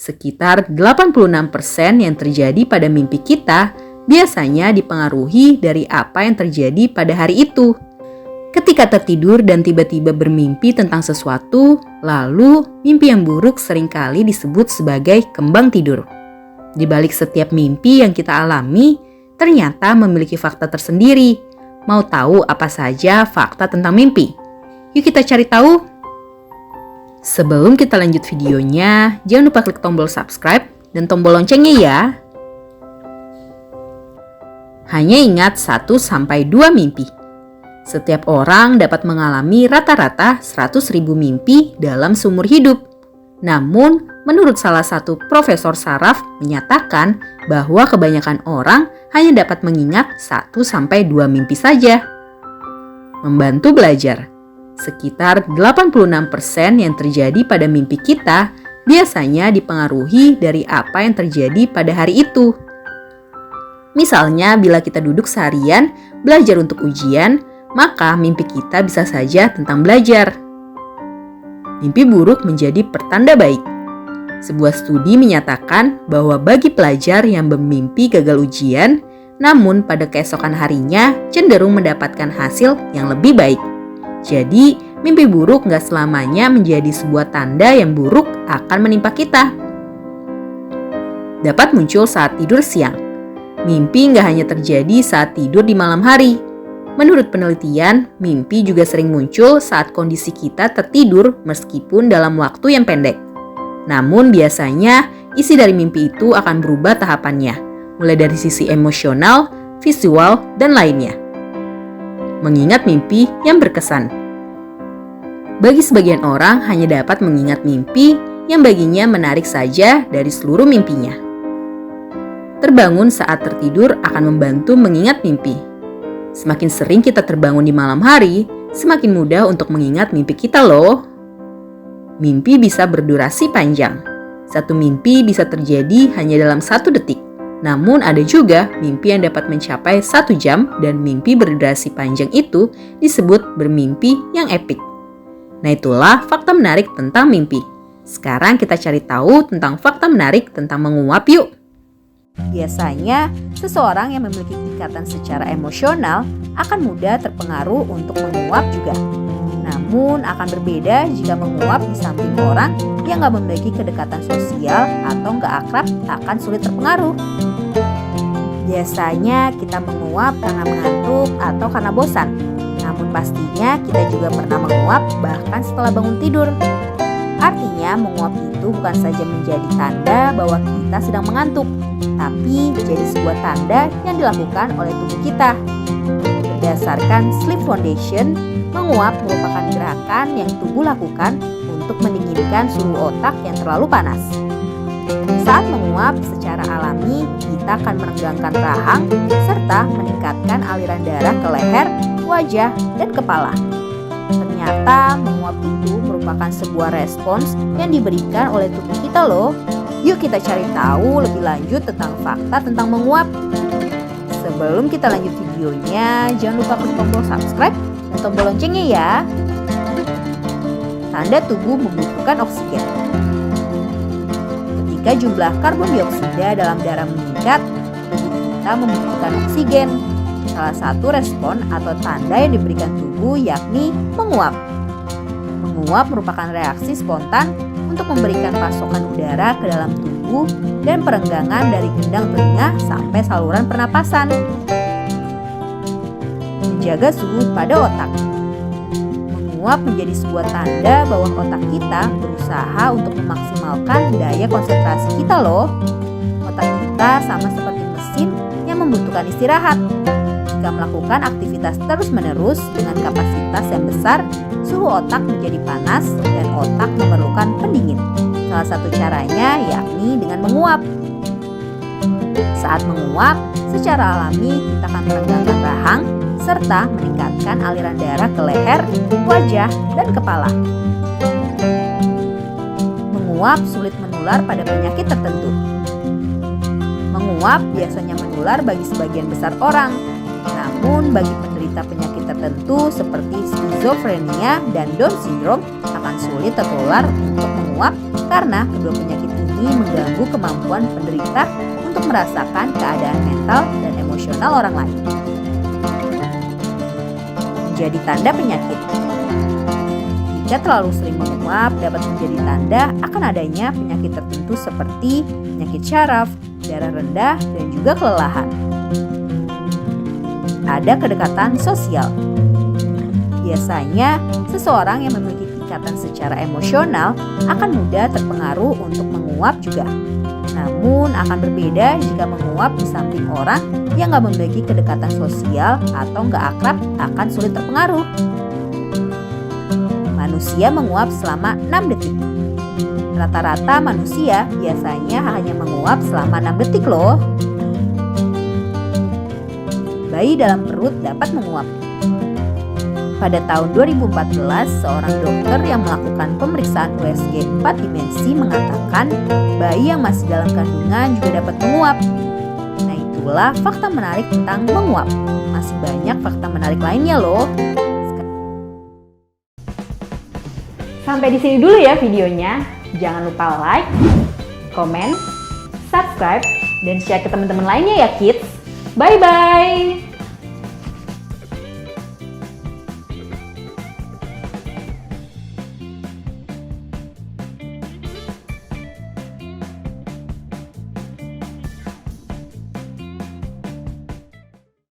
Sekitar 86% yang terjadi pada mimpi kita biasanya dipengaruhi dari apa yang terjadi pada hari itu. Ketika tertidur dan tiba-tiba bermimpi tentang sesuatu, lalu mimpi yang buruk seringkali disebut sebagai kembang tidur. Di balik setiap mimpi yang kita alami, ternyata memiliki fakta tersendiri. Mau tahu apa saja fakta tentang mimpi? Yuk kita cari tahu. Sebelum kita lanjut videonya, jangan lupa klik tombol subscribe dan tombol loncengnya ya. Hanya ingat 1-2 mimpi. Setiap orang dapat mengalami rata-rata 100.000 mimpi dalam seumur hidup. Namun, menurut salah satu profesor saraf menyatakan bahwa kebanyakan orang hanya dapat mengingat 1-2 mimpi saja. Membantu belajar. Sekitar 86% yang terjadi pada mimpi kita biasanya dipengaruhi dari apa yang terjadi pada hari itu. Misalnya, bila kita duduk seharian belajar untuk ujian, maka mimpi kita bisa saja tentang belajar. Mimpi buruk menjadi pertanda baik. Sebuah studi menyatakan bahwa bagi pelajar yang bermimpi gagal ujian, namun pada keesokan harinya cenderung mendapatkan hasil yang lebih baik. Jadi, mimpi buruk nggak selamanya menjadi sebuah tanda yang buruk akan menimpa kita. Dapat muncul saat tidur siang. Mimpi nggak hanya terjadi saat tidur di malam hari. Menurut penelitian, mimpi juga sering muncul saat kondisi kita tertidur meskipun dalam waktu yang pendek. Namun biasanya, isi dari mimpi itu akan berubah tahapannya, mulai dari sisi emosional, visual, dan lainnya. Mengingat mimpi yang berkesan. Bagi sebagian orang hanya dapat mengingat mimpi yang baginya menarik saja dari seluruh mimpinya. Terbangun saat tertidur akan membantu mengingat mimpi. Semakin sering kita terbangun di malam hari, semakin mudah untuk mengingat mimpi kita loh. Mimpi bisa berdurasi panjang. Satu mimpi bisa terjadi hanya dalam 1 detik. Namun ada juga mimpi yang dapat mencapai 1 jam dan mimpi berdurasi panjang itu disebut bermimpi yang epik. Nah itulah fakta menarik tentang mimpi. Sekarang kita cari tahu tentang fakta menarik tentang menguap yuk. Biasanya, seseorang yang memiliki ikatan secara emosional akan mudah terpengaruh untuk menguap juga. Namun akan berbeda jika menguap di samping orang yang gak memiliki kedekatan sosial atau gak akrab akan sulit terpengaruh. Biasanya kita menguap karena mengantuk atau karena bosan. Namun pastinya kita juga pernah menguap bahkan setelah bangun tidur. Artinya menguap itu bukan saja menjadi tanda bahwa kita sedang mengantuk, tapi menjadi sebuah tanda yang dilakukan oleh tubuh kita. Berdasarkan Sleep Foundation, menguap merupakan gerakan yang tubuh lakukan untuk mendinginkan suhu otak yang terlalu panas. Saat menguap secara alami, kita akan merenggangkan rahang serta meningkatkan aliran darah ke leher, wajah, dan kepala. Ternyata menguap itu merupakan sebuah respons yang diberikan oleh tubuh kita loh. Yuk kita cari tahu lebih lanjut tentang fakta tentang menguap. Sebelum kita lanjut videonya, jangan lupa klik tombol subscribe dan tombol loncengnya ya. Tanda tubuh membutuhkan oksigen. Ketika jumlah karbon dioksida dalam darah meningkat, tubuh kita membutuhkan oksigen. Salah satu respon atau tanda yang diberikan tubuh yakni menguap. Menguap merupakan reaksi spontan untuk memberikan pasokan udara ke dalam tubuh dan perenggangan dari gendang telinga sampai saluran pernapasan. Menjaga suhu pada otak. Menguap menjadi sebuah tanda bahwa otak kita berusaha untuk memaksimalkan daya konsentrasi kita loh. Otak kita sama seperti mesin yang membutuhkan istirahat. Jika melakukan aktivitas terus-menerus dengan kapasitas yang besar, suhu otak menjadi panas dan otak memerlukan pendingin. Salah satu caranya yakni dengan menguap. Saat menguap, secara alami kita akan merenggangkan rahang serta meningkatkan aliran darah ke leher, wajah, dan kepala. Menguap sulit menular pada penyakit tertentu. Menguap biasanya menular bagi sebagian besar orang, namun bagi penderita penyakit tertentu seperti skizofrenia dan Down syndrome akan sulit tertular untuk menguap karena kedua penyakit ini ini mengganggu kemampuan penderita untuk merasakan keadaan mental dan emosional orang lain. Menjadi tanda penyakit. Jika terlalu sering menguap dapat menjadi tanda akan adanya penyakit tertentu seperti penyakit syaraf, darah rendah, dan juga kelelahan. Ada kedekatan sosial. Biasanya, seseorang yang memiliki ikatan secara emosional akan mudah terpengaruh untuk menguap juga. Namun akan berbeda jika menguap di samping orang yang nggak memiliki kedekatan sosial atau nggak akrab akan sulit terpengaruh. Manusia menguap selama 6 detik. Rata-rata manusia biasanya hanya menguap selama 6 detik loh. Bayi dalam perut dapat menguap. Pada tahun 2014, seorang dokter yang melakukan pemeriksaan USG 4 dimensi mengatakan bayi yang masih dalam kandungan juga dapat menguap. Nah, itulah fakta menarik tentang menguap. Masih banyak fakta menarik lainnya loh. Sampai di sini dulu ya videonya. Jangan lupa like, komen, subscribe, dan share ke teman-teman lainnya ya kids. Bye-bye!